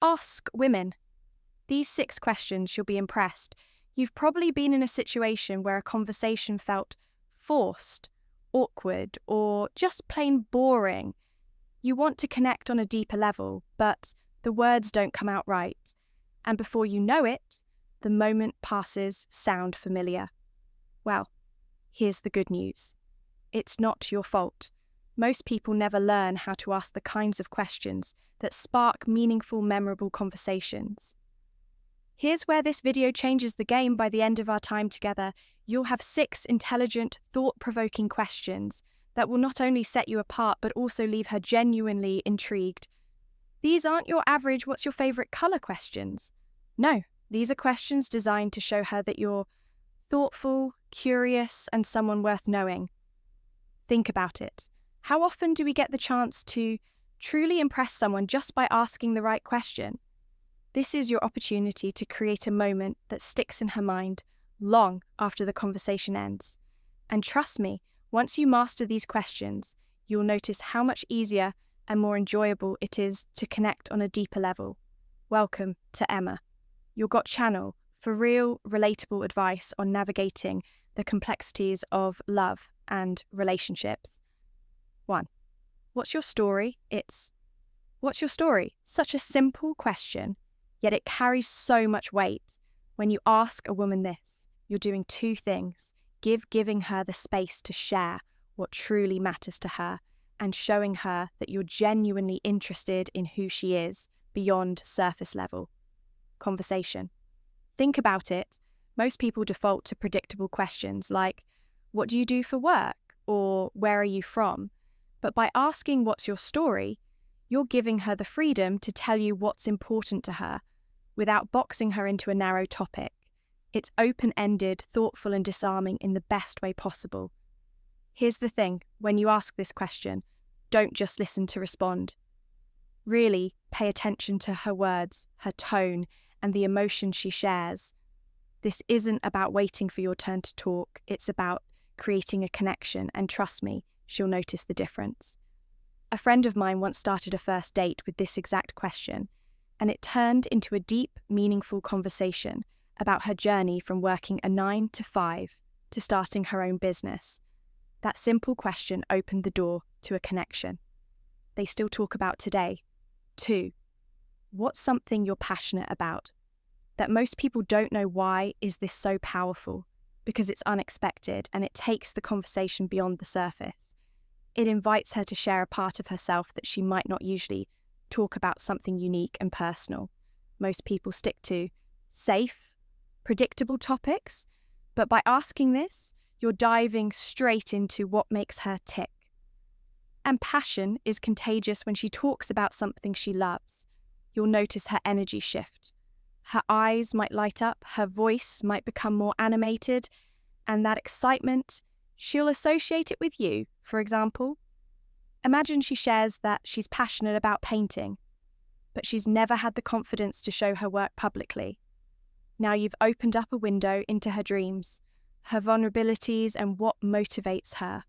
Ask women. These 6 questions, you'll be impressed. You've probably been in a situation where a conversation felt forced, awkward, or just plain boring. You want to connect on a deeper level, but the words don't come out right. And before you know it, the moment passes sound familiar. Well, here's the good news. It's not your fault. Most people never learn how to ask the kinds of questions that spark meaningful, memorable conversations. Here's where this video changes the game. By the end of our time together, you'll have 6 intelligent, thought-provoking questions that will not only set you apart, but also leave her genuinely intrigued. These aren't your average "what's your favourite colour" questions. No, these are questions designed to show her that you're thoughtful, curious, and someone worth knowing. Think about it. How often do we get the chance to truly impress someone just by asking the right question? This is your opportunity to create a moment that sticks in her mind long after the conversation ends. And trust me, once you master these questions, you'll notice how much easier and more enjoyable it is to connect on a deeper level. Welcome to Emma, your GOT channel for real, relatable advice on navigating the complexities of love and relationships. 1. What's your story? What's your story? Such a simple question, yet it carries so much weight. When you ask a woman this, you're doing 2 things. Giving her the space to share what truly matters to her, and showing her that you're genuinely interested in who she is beyond surface level conversation. Think about it. Most people default to predictable questions like, what do you do for work? Or where are you from? But by asking what's your story, you're giving her the freedom to tell you what's important to her without boxing her into a narrow topic. It's open-ended, thoughtful, and disarming in the best way possible. Here's the thing, when you ask this question, don't just listen to respond. Really pay attention to her words, her tone, and the emotion she shares. This isn't about waiting for your turn to talk, it's about creating a connection, and trust me, she'll notice the difference. A friend of mine once started a first date with this exact question, and it turned into a deep, meaningful conversation about her journey from working a 9 to 5 to starting her own business. That simple question opened the door to a connection they still talk about today. 2. What's something you're passionate about? That most people don't know. Why is this so powerful? Because it's unexpected and it takes the conversation beyond the surface. It invites her to share a part of herself that she might not usually talk about, something unique and personal. Most people stick to safe, predictable topics, but by asking this, you're diving straight into what makes her tick. And passion is contagious. When she talks about something she loves, you'll notice her energy shift. Her eyes might light up, her voice might become more animated, and that excitement, she'll associate it with you. For example, imagine she shares that she's passionate about painting, but she's never had the confidence to show her work publicly. Now you've opened up a window into her dreams, her vulnerabilities, and what motivates her.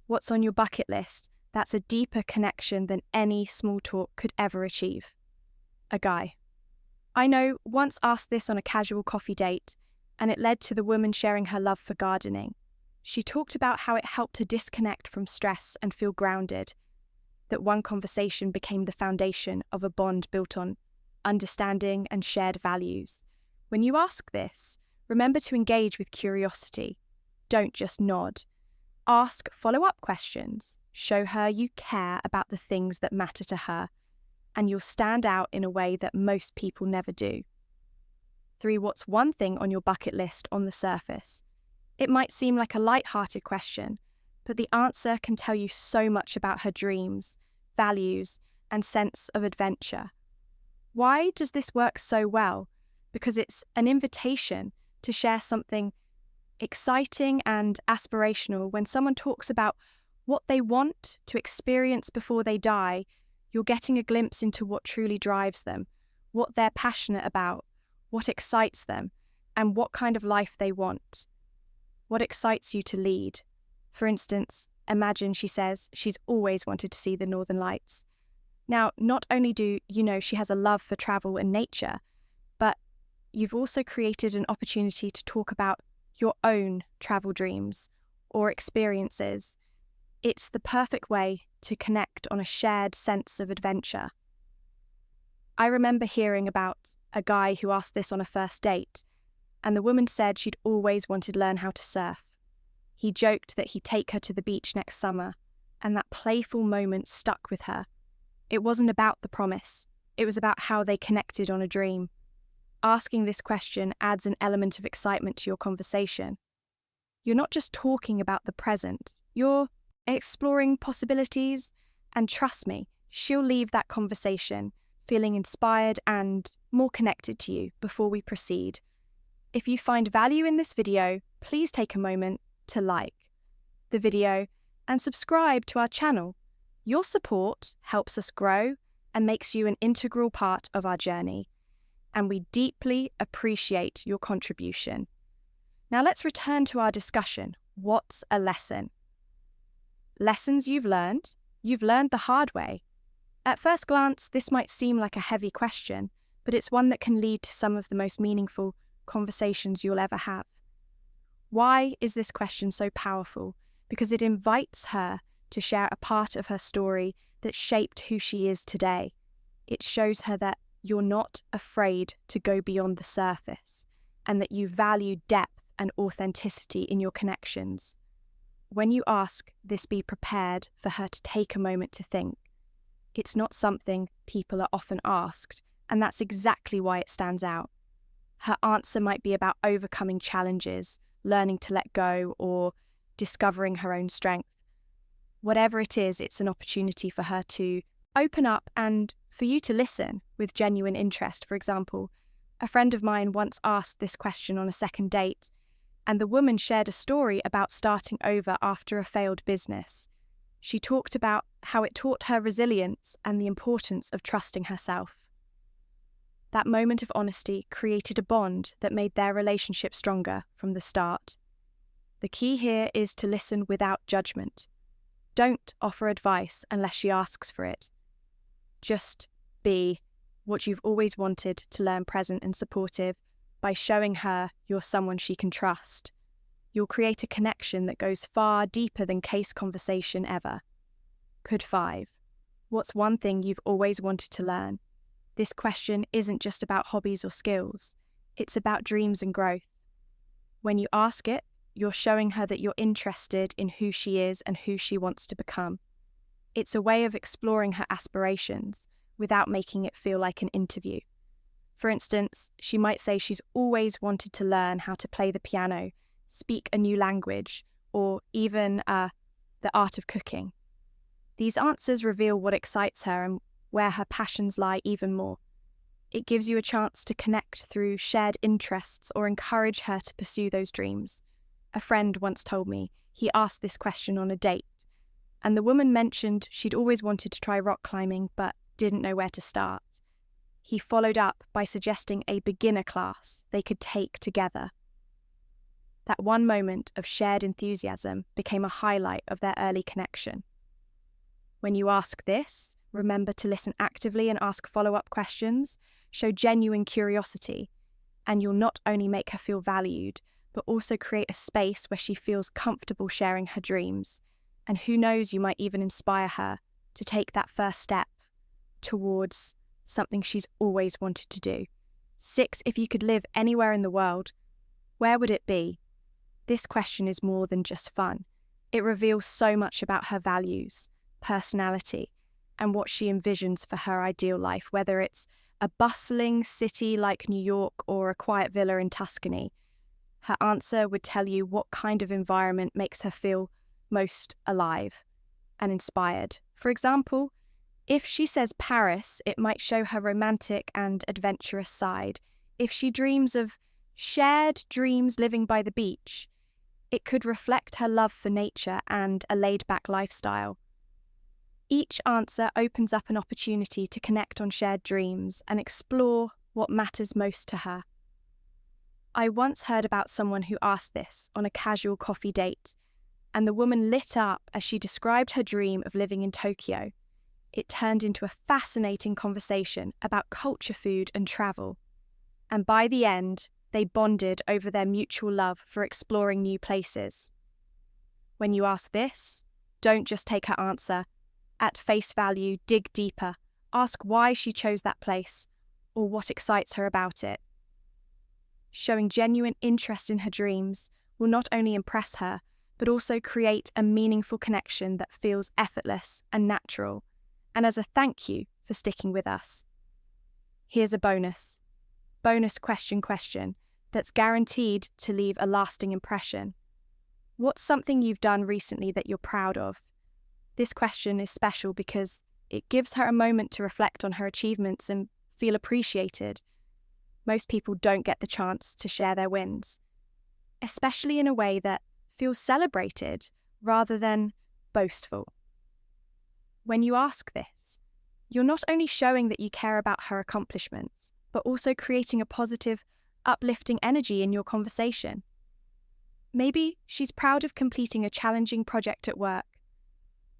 What's on your bucket list? That's a deeper connection than any small talk could ever achieve. A guy I know once asked this on a casual coffee date, and it led to the woman sharing her love for gardening. She talked about how it helped her disconnect from stress and feel grounded. That one conversation became the foundation of a bond built on understanding and shared values. When you ask this, remember to engage with curiosity. Don't just nod. Ask follow-up questions. Show her you care about the things that matter to her, and you'll stand out in a way that most people never do. 3. What's one thing on your bucket list on the surface? It might seem like a light-hearted question, but the answer can tell you so much about her dreams, values, and sense of adventure. Why does this work so well? Because it's an invitation to share something exciting and aspirational. When someone talks about what they want to experience before they die, you're getting a glimpse into what truly drives them, what they're passionate about, what excites them, and what kind of life they want. What excites you to lead? For instance, imagine she says she's always wanted to see the Northern Lights. Now, not only do you know she has a love for travel and nature, but you've also created an opportunity to talk about your own travel dreams or experiences. It's the perfect way to connect on a shared sense of adventure. I remember hearing about a guy who asked this on a first date, and the woman said she'd always wanted to learn how to surf. He joked that he'd take her to the beach next summer, and that playful moment stuck with her. It wasn't about the promise, it was about how they connected on a dream. Asking this question adds an element of excitement to your conversation. You're not just talking about the present, you're exploring possibilities, and trust me, she'll leave that conversation feeling inspired and more connected to you before we proceed. If you find value in this video, please take a moment to like the video and subscribe to our channel. Your support helps us grow and makes you an integral part of our journey, and we deeply appreciate your contribution. Now let's return to our discussion. What's a lesson? Lessons you've learned the hard way. At first glance, this might seem like a heavy question, but it's one that can lead to some of the most meaningful conversations you'll ever have. Why is this question so powerful? Because it invites her to share a part of her story that shaped who she is today. It shows her that you're not afraid to go beyond the surface and that you value depth and authenticity in your connections. When you ask this, be prepared for her to take a moment to think. It's not something people are often asked, and that's exactly why it stands out. Her answer might be about overcoming challenges, learning to let go, or discovering her own strength. Whatever it is, it's an opportunity for her to open up and for you to listen with genuine interest. For example, a friend of mine once asked this question on a second date, and the woman shared a story about starting over after a failed business. She talked about how it taught her resilience and the importance of trusting herself. That moment of honesty created a bond that made their relationship stronger from the start. The key here is to listen without judgment. Don't offer advice unless she asks for it. Just be what you've always wanted, to learn present and supportive by showing her you're someone she can trust. You'll create a connection that goes far deeper than case conversation ever. Could 5. What's one thing you've always wanted to learn? This question isn't just about hobbies or skills. It's about dreams and growth. When you ask it, you're showing her that you're interested in who she is and who she wants to become. It's a way of exploring her aspirations without making it feel like an interview. For instance, she might say she's always wanted to learn how to play the piano, speak a new language, or even the art of cooking. These answers reveal what excites her and where her passions lie even more. It gives you a chance to connect through shared interests or encourage her to pursue those dreams. A friend once told me he asked this question on a date, and the woman mentioned she'd always wanted to try rock climbing but didn't know where to start. He followed up by suggesting a beginner class they could take together. That one moment of shared enthusiasm became a highlight of their early connection. When you ask this, remember to listen actively and ask follow-up questions. Show genuine curiosity, and you'll not only make her feel valued, but also create a space where she feels comfortable sharing her dreams. And who knows, you might even inspire her to take that first step towards something she's always wanted to do. 6. If you could live anywhere in the world, where would it be? This question is more than just fun. It reveals so much about her values, personality, and what she envisions for her ideal life, whether it's a bustling city like New York or a quiet villa in Tuscany. Her answer would tell you what kind of environment makes her feel most alive and inspired. For example, if she says Paris, it might show her romantic and adventurous side. If she dreams of shared dreams living by the beach, it could reflect her love for nature and a laid-back lifestyle. Each answer opens up an opportunity to connect on shared dreams and explore what matters most to her. I once heard about someone who asked this on a casual coffee date, and the woman lit up as she described her dream of living in Tokyo. it turned into a fascinating conversation about culture, food, and travel. And by the end, they bonded over their mutual love for exploring new places. When you ask this, don't just take her answer. At face value, dig deeper. Ask why she chose that place or what excites her about it. Showing genuine interest in her dreams will not only impress her, but also create a meaningful connection that feels effortless and natural, and as a thank you for sticking with us. Here's a bonus question that's guaranteed to leave a lasting impression. What's something you've done recently that you're proud of? This question is special because it gives her a moment to reflect on her achievements and feel appreciated. Most people don't get the chance to share their wins, especially in a way that feels celebrated rather than boastful. When you ask this, you're not only showing that you care about her accomplishments, but also creating a positive, uplifting energy in your conversation. Maybe she's proud of completing a challenging project at work,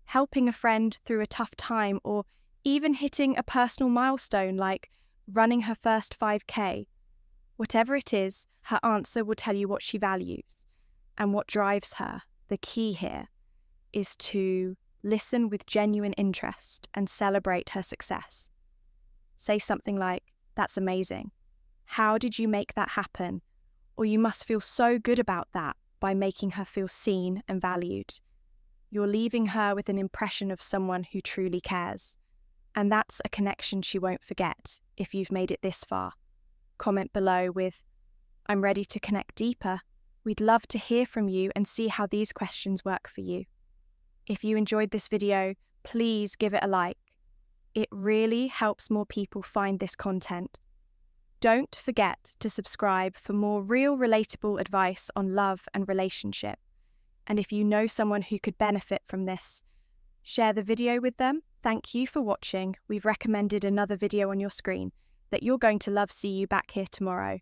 helping a friend through a tough time, or even hitting a personal milestone like running her first 5K. Whatever it is, her answer will tell you what she values and what drives her. The key here is to listen with genuine interest and celebrate her success. Say something like, "That's amazing. How did you make that happen?" Or "You must feel so good about that," by making her feel seen and valued. You're leaving her with an impression of someone who truly cares. And that's a connection she won't forget if you've made it this far. Comment below with, "I'm ready to connect deeper." We'd love to hear from you and see how these questions work for you. If you enjoyed this video, please give it a like. It really helps more people find this content. Don't forget to subscribe for more real, relatable advice on love and relationship. And if you know someone who could benefit from this, share the video with them. Thank you for watching. We've recommended another video on your screen that you're going to love. See you back here tomorrow.